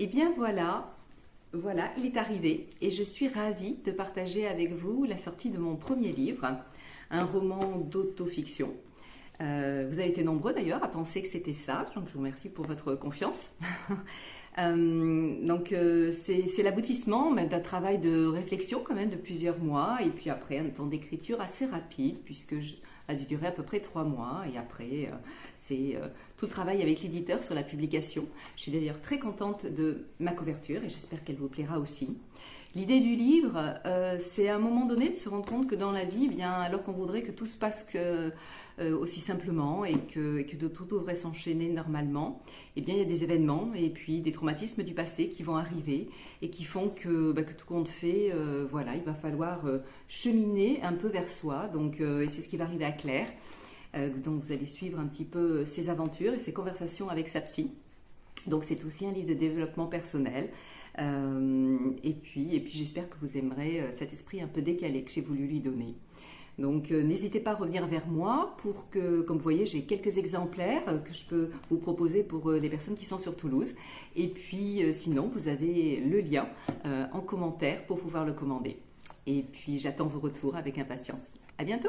Et bien voilà, il est arrivé et je suis ravie de partager avec vous la sortie de mon premier livre, un roman d'autofiction. Vous avez été nombreux d'ailleurs à penser que c'était ça, donc je vous remercie pour votre confiance. C'est l'aboutissement d'un travail de réflexion quand même de plusieurs mois et puis après un temps d'écriture assez rapide a dû durer à peu près 3 mois et après c'est tout le travail avec l'éditeur sur la publication. Je suis d'ailleurs très contente de ma couverture et j'espère qu'elle vous plaira aussi. L'idée du livre, c'est à un moment donné de se rendre compte que dans la vie, bien, alors qu'on voudrait que tout se passe aussi simplement et que tout devrait s'enchaîner normalement, eh bien, il y a des événements et puis des traumatismes du passé qui vont arriver et qui font que tout compte fait, il va falloir cheminer un peu vers soi. Donc, et c'est ce qui va arriver à Claire. Donc, vous allez suivre un petit peu ses aventures et ses conversations avec sa psy. Donc c'est aussi un livre de développement personnel. Et puis j'espère que vous aimerez cet esprit un peu décalé que j'ai voulu lui donner. Donc n'hésitez pas à revenir vers moi pour que, comme vous voyez, j'ai quelques exemplaires que je peux vous proposer pour les personnes qui sont sur Toulouse. Et puis sinon, vous avez le lien en commentaire pour pouvoir le commander. Et puis j'attends vos retours avec impatience. À bientôt!